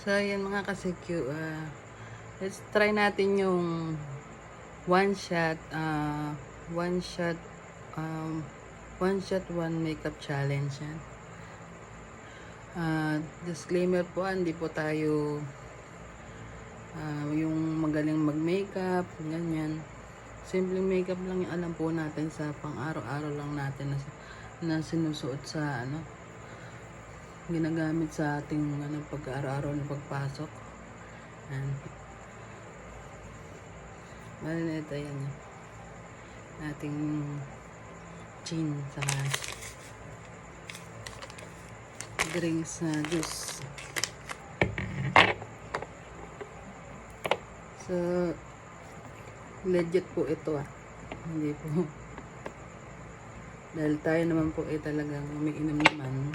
So, yan mga ka-CQ. Let's try natin yung one shot, one makeup challenge yan. Disclaimer po, hindi po tayo yung magaling mag-makeup, ganyan. Simpleng makeup lang yung alam po natin sa pang-araw-araw lang natin na sinusuot sa ginagamit sa ating pag-araw-araw na pagpasok. Bali na ito yan. Ating chin sa drinks na juice. So, legit po ito Hindi po. Dahil tayo naman po talagang umiinom naman.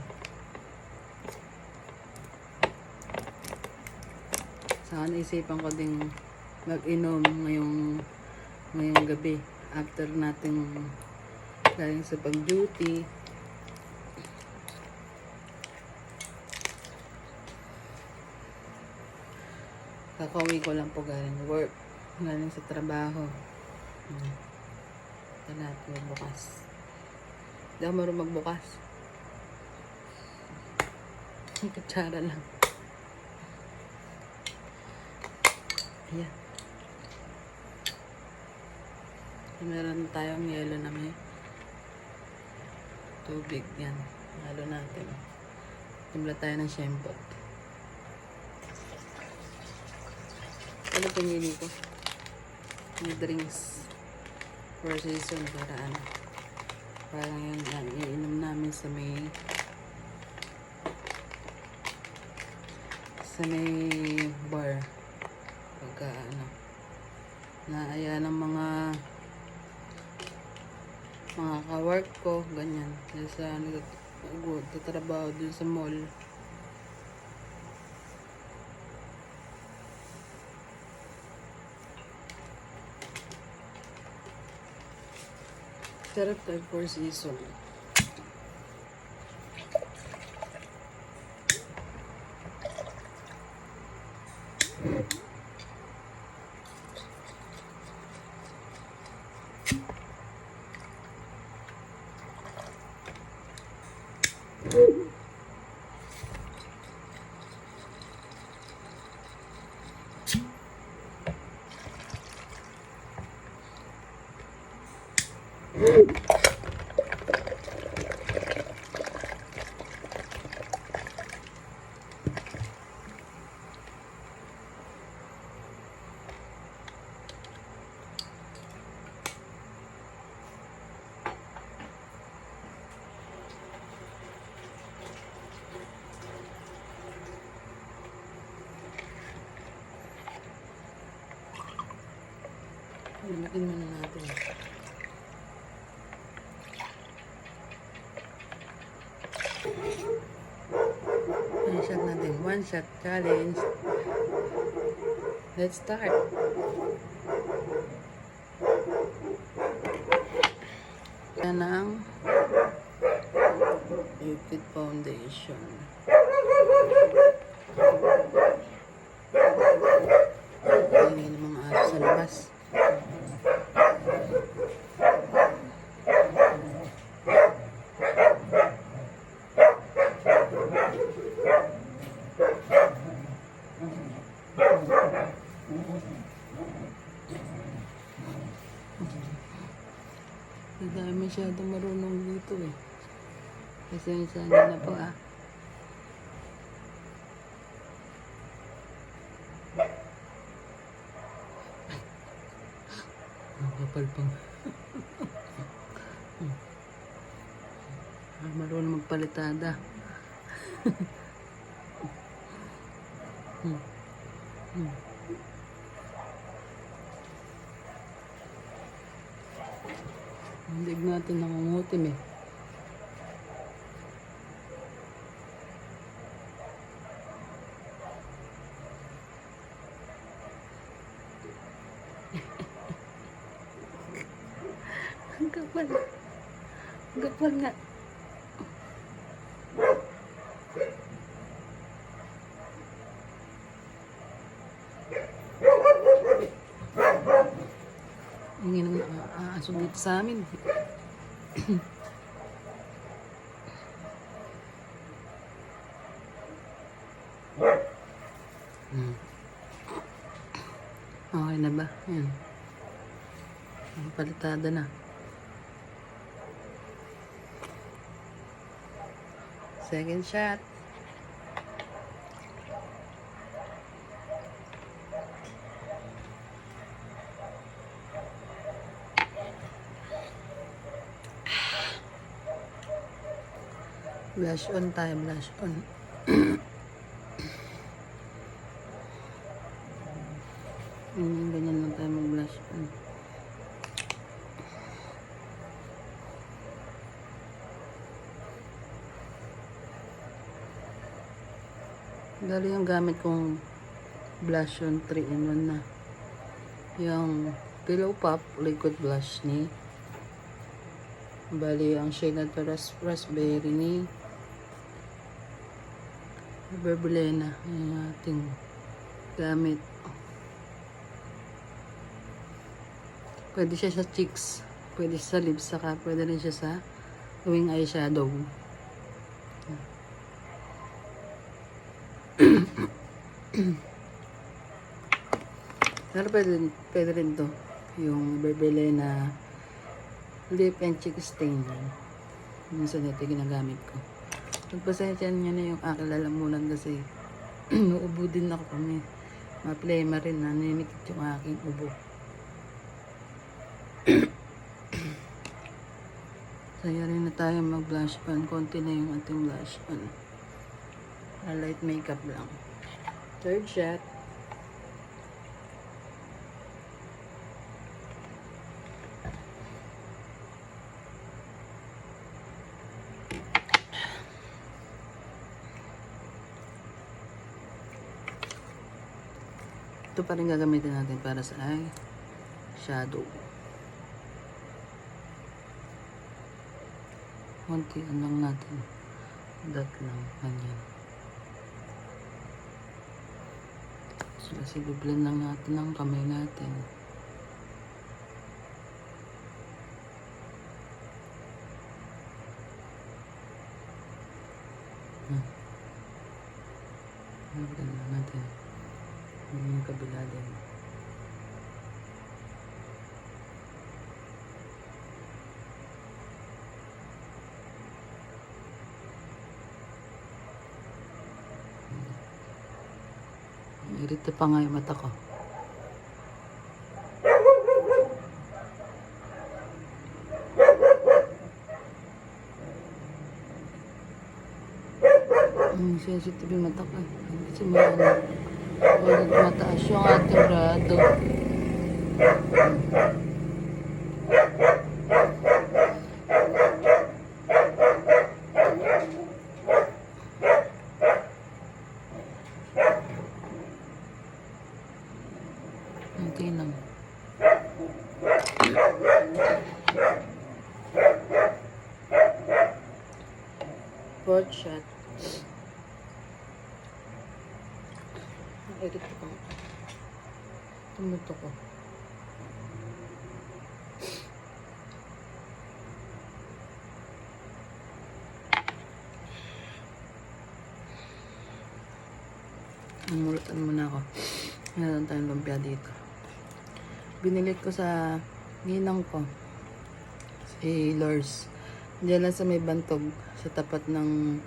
Saka naisipan ko ding mag-inom ngayong gabi after nating galing sa pag-duty. Kakauwi ko lang po galing work, galing sa trabaho. Ito lahat magbukas. Hindi ako marunong magbukas. Kutsara lang. Ayan. Meron tayong yelo na may tubig. Yan. Halo natin. Timpla tayo ng shampoo. Ano pinili ko? Yung drinks. For season. Parang yun lang. Iinom namin sa may bar. Pagka naaya ng mga ka-work ko, ganyan. Sa nagtatrabaho dun sa mall. Sarap tayo for season. Lamakin muna natin. One shot natin. One shot challenge. Let's start. Yan ang liquid foundation. Hindi ng mga aso sa labas. Hindi tayo masyadong marunong dito Kasi sana na po kapal pang marunong magpalitada. Hindi natin nangungutim Ang kapal. Ang kapal nga. aso dito sa amin. Okay na ba? Yan. Palitada na. Second shot. Blush on tayo, blush on. Ganyan lang tayo mag-blush on. Dali yung gamit kong blush on 3-in-1 na. Yung Pillow Pop liquid blush ni. Bali, ang shade na to raspberry ni Berbelena. Yung ating gamit. Pwede siya sa cheeks, pwede siya sa lips, saka pwede rin siya sa wing eyeshadow. Pero pwede rin to, yung Berbelena lip and cheek stain. Minsan ito ginagamit ko. Pagpasensya niya na yung aking lalamunan kasi uubo din ako kami. Maplema rin na ninikit yung aking ubo. Saya rin na tayo mag blush on. Konti na yung ating blush on. Light makeup lang. Third shot. Ito pa rin gagamitin natin para sa eye shadow. Konti lang natin. Dot lang. Ganyan. So, kasi blend lang natin ang kamay natin. Blend lang natin. Yung kabila din. Irita pa nga yung mata ko. Sensitive yung mata ko. Kasi mataas yung ating grado. Kunti lang. Fourth shot. Edit ko. Tumuto ko. Namulutan muna ako. Meron tayong lumpia dito. Binili ko sa ninang ko. Si Lors. Diyan lang sa may bantog. Sa tapat ng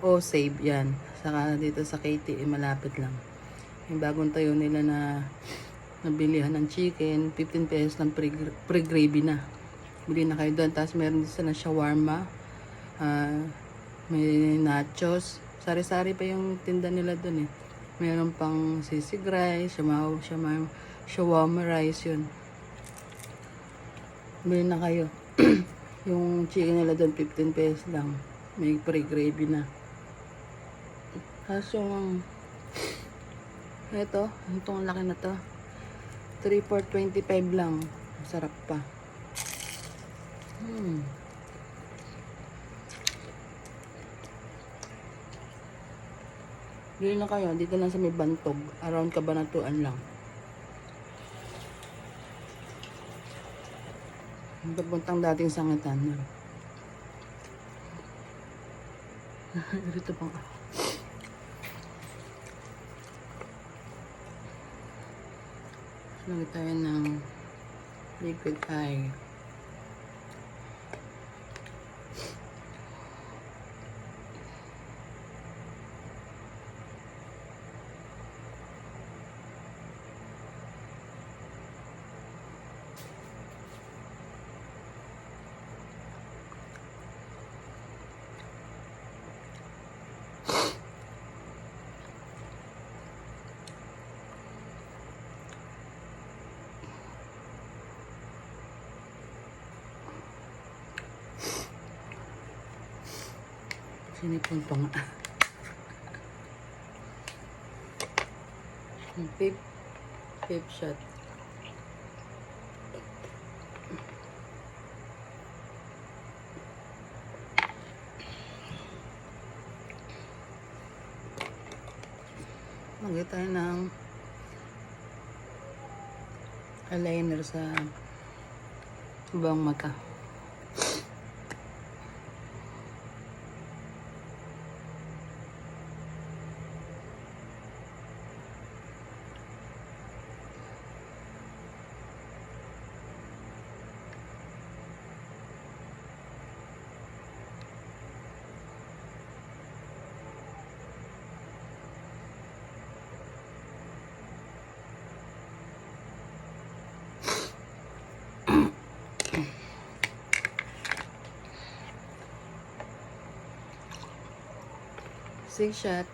O-Save yan. Saka dito sa KTE malapit lang. Yung bagong tayo nila na nabilihan ng chicken. 15 pesos lang pre-gravy na. Bili na kayo doon. Tapos meron din na shawarma. May nachos. Sari-sari pa yung tinda nila doon eh. Meron pang sisig rice, shawarma rice yun. Bili na kayo. Yung chicken nila doon, 15 pesos lang. May pre-gravy na. Tapos yung itong laki na to. 3 for 25 lang. Sarap pa. Bili na kayo, dito lang sa may bantog. Around Cabanatuan lang. papuntang dating sangitan. Dito pa. Lagay tayo ng liquid eye. Sinipon pa nga. Pip shot. Lagay tayo ng eyeliner sa buong mata. Six shot.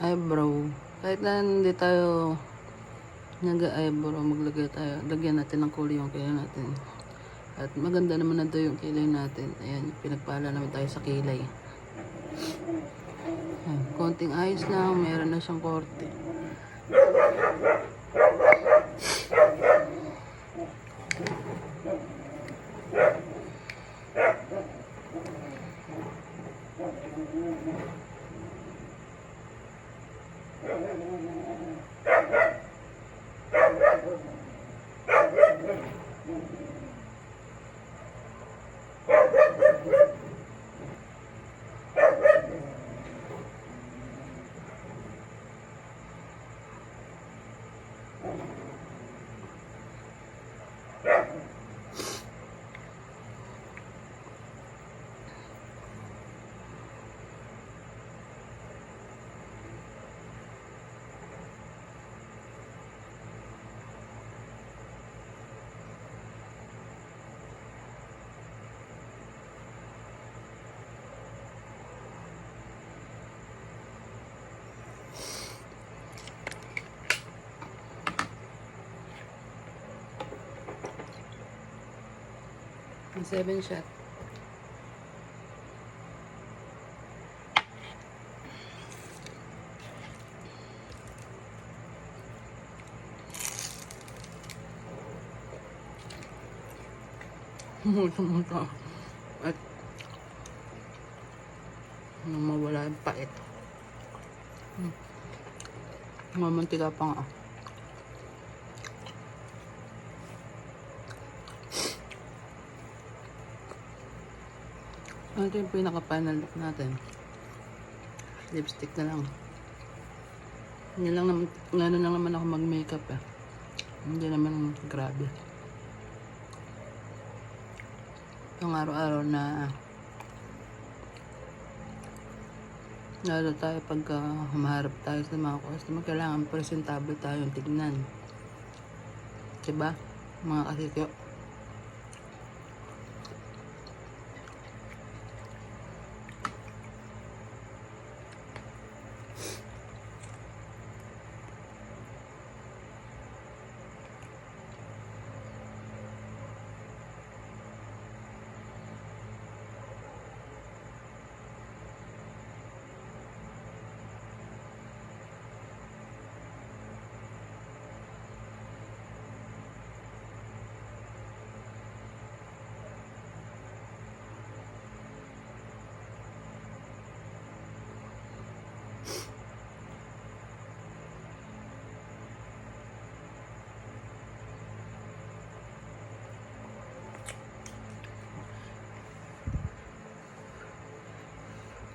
Eyebrow. Kahit na hindi tayo nag-eyebrow, maglagay tayo. Lagyan natin ng kulay yung kilay natin. At maganda naman na yung kilay natin. Ayan, pinagpala naman tayo sa kilay. Ayan, konting ayos lang, meron na siyang korte. Ang 7 shot. Muto-muto. At nang mawala yung pait. Mamantika pa nga. Ito yung pinaka-final look natin. Lipstick na lang. Ngayon lang naman ako mag-makeup eh. Hindi naman grabe. Itong araw-araw na lalo tayo pagka humaharap tayo sa mga customer, kailangan presentable tayong tignan. Diba? Mga kasikyo.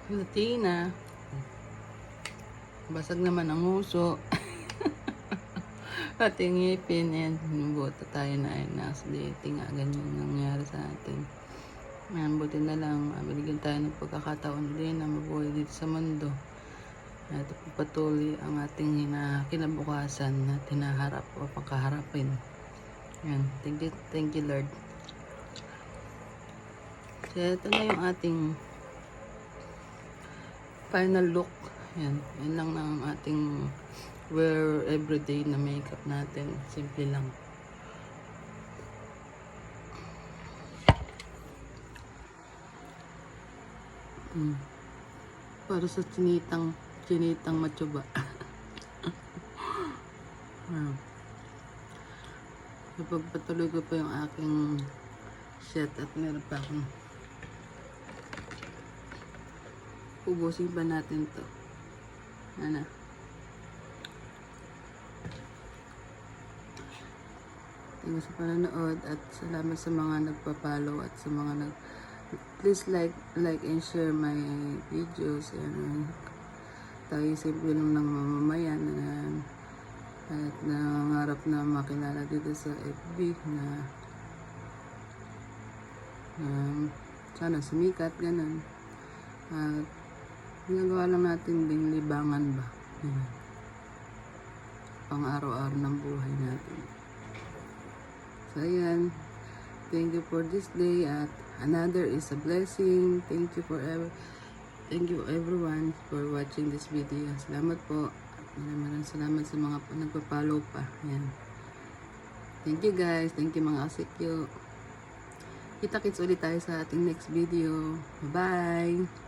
Latina. Basag naman ang uso. Ating ngipin. Ayan, binubuto tayo na accidente nga. Ganyan nangyari sa atin. Ayan, buti na lang. Binigyan tayo ng pagkakataon din na mabuhay dito sa mundo. At patuloy ang ating kinabukasan na tinaharap o pagkaharapin. Ayan, thank you Lord. So, ito na yung ating final look. Yan lang ang ating wear everyday na makeup natin. Simple lang. Para sa chinitang matsuba. Pagpatuloy ko pa yung aking set at meron pa akong ubusin pa natin to. Ano? Thank you sa panonood at salamat sa mga nagpa-follow at sa mga please like and share my videos. Tayo simple lang ng mamamayan at nangangarap na makilala dito sa FB na sana sumikat, ganun. At ginagawa lang natin ding libangan ba. Pang araw-araw ng buhay natin. So ayan, thank you for this day at another is a blessing. Thank you everyone for watching this video. Salamat po. Maraming salamat sa mga nagpa-follow pa. Ayan. Thank you guys. Thank you mga asikyo. Kita-kits ulit tayo sa ating next video. Bye-bye.